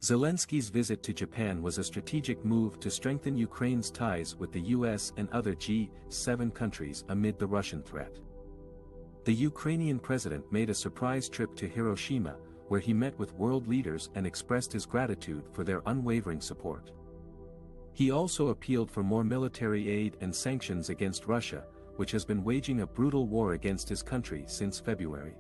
Zelensky's visit to Japan was a strategic move to strengthen Ukraine's ties with the US and other G7 countries amid the Russian threat. The Ukrainian president made a surprise trip to Hiroshima, where he met with world leaders and expressed his gratitude for their unwavering support. He also appealed for more military aid and sanctions against Russia, which has been waging a brutal war against his country since February.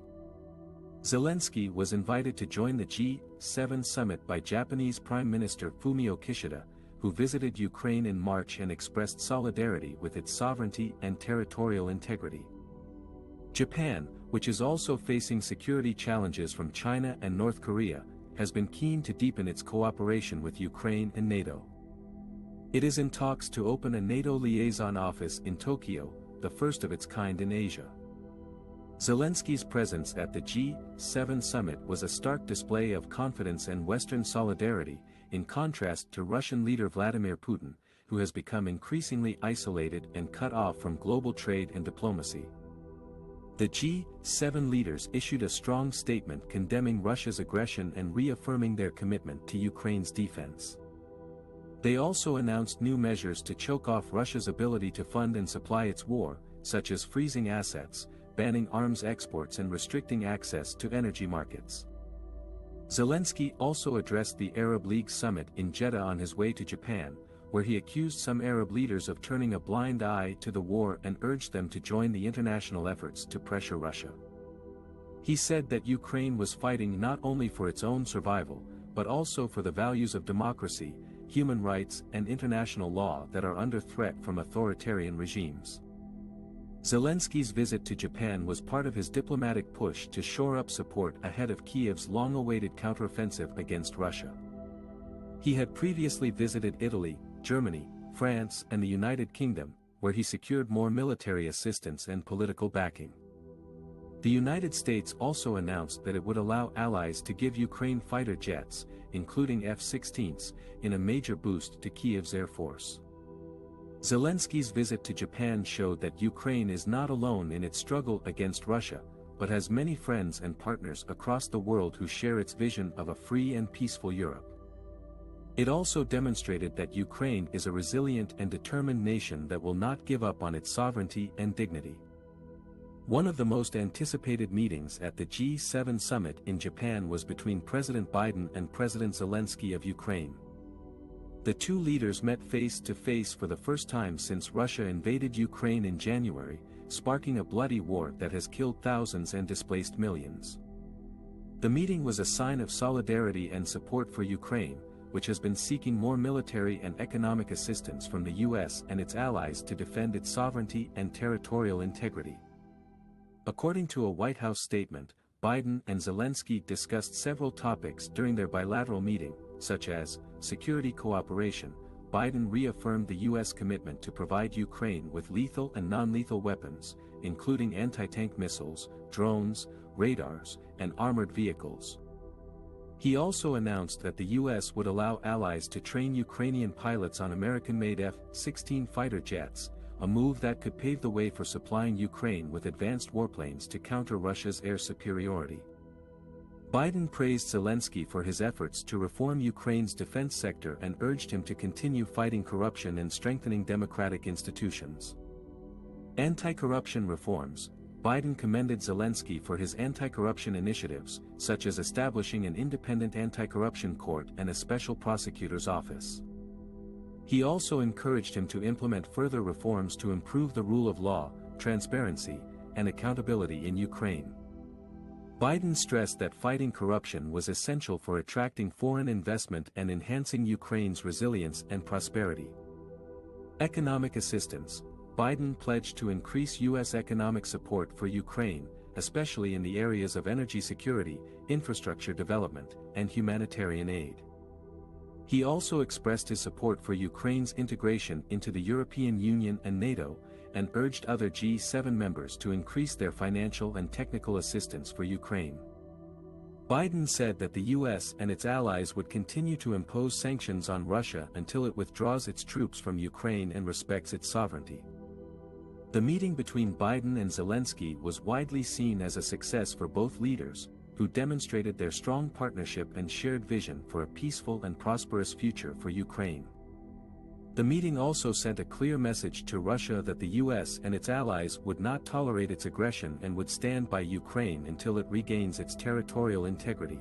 Zelensky was invited to join the G7 summit by Japanese Prime Minister Fumio Kishida, who visited Ukraine in March and expressed solidarity with its sovereignty and territorial integrity. Japan, which is also facing security challenges from China and North Korea, has been keen to deepen its cooperation with Ukraine and NATO. It is in talks to open a NATO liaison office in Tokyo, the first of its kind in Asia. Zelensky's presence at the G7 summit was a stark display of confidence and Western solidarity, in contrast to Russian leader Vladimir Putin, who has become increasingly isolated and cut off from global trade and diplomacy. The G7 leaders issued a strong statement condemning Russia's aggression and reaffirming their commitment to Ukraine's defense. They also announced new measures to choke off Russia's ability to fund and supply its war, such as freezing assets, banning arms exports and restricting access to energy markets. Zelensky also addressed the Arab League summit in Jeddah on his way to Japan, where he accused some Arab leaders of turning a blind eye to the war and urged them to join the international efforts to pressure Russia. He said that Ukraine was fighting not only for its own survival, but also for the values of democracy, human rights and international law that are under threat from authoritarian regimes. Zelensky's visit to Japan was part of his diplomatic push to shore up support ahead of Kiev's long-awaited counteroffensive against Russia. He had previously visited Italy, Germany, France and the United Kingdom, where he secured more military assistance and political backing. The United States also announced that it would allow allies to give Ukraine fighter jets, including F-16s, in a major boost to Kiev's air force. Zelensky's visit to Japan showed that Ukraine is not alone in its struggle against Russia, but has many friends and partners across the world who share its vision of a free and peaceful Europe. It also demonstrated that Ukraine is a resilient and determined nation that will not give up on its sovereignty and dignity. One of the most anticipated meetings at the G7 summit in Japan was between President Biden and President Zelensky of Ukraine. The two leaders met face-to-face for the first time since Russia invaded Ukraine in January, sparking a bloody war that has killed thousands and displaced millions. The meeting was a sign of solidarity and support for Ukraine, which has been seeking more military and economic assistance from the US and its allies to defend its sovereignty and territorial integrity. According to a White House statement, Biden and Zelensky discussed several topics during their bilateral meeting, such as security cooperation. Biden reaffirmed the U.S. commitment to provide Ukraine with lethal and non-lethal weapons, including anti-tank missiles, drones, radars, and armored vehicles. He also announced that the U.S. would allow allies to train Ukrainian pilots on American-made F-16 fighter jets, a move that could pave the way for supplying Ukraine with advanced warplanes to counter Russia's air superiority. Biden praised Zelensky for his efforts to reform Ukraine's defense sector and urged him to continue fighting corruption and strengthening democratic institutions. Anti-corruption reforms. Biden commended Zelensky for his anti-corruption initiatives, such as establishing an independent anti-corruption court and a special prosecutor's office. He also encouraged him to implement further reforms to improve the rule of law, transparency, and accountability in Ukraine. Biden stressed that fighting corruption was essential for attracting foreign investment and enhancing Ukraine's resilience and prosperity. Economic assistance. Biden pledged to increase U.S. economic support for Ukraine, especially in the areas of energy security, infrastructure development, and humanitarian aid. He also expressed his support for Ukraine's integration into the European Union and NATO, and urged other G7 members to increase their financial and technical assistance for Ukraine. Biden said that the U.S. and its allies would continue to impose sanctions on Russia until it withdraws its troops from Ukraine and respects its sovereignty. The meeting between Biden and Zelensky was widely seen as a success for both leaders, who demonstrated their strong partnership and shared vision for a peaceful and prosperous future for Ukraine. The meeting also sent a clear message to Russia that the US and its allies would not tolerate its aggression and would stand by Ukraine until it regains its territorial integrity.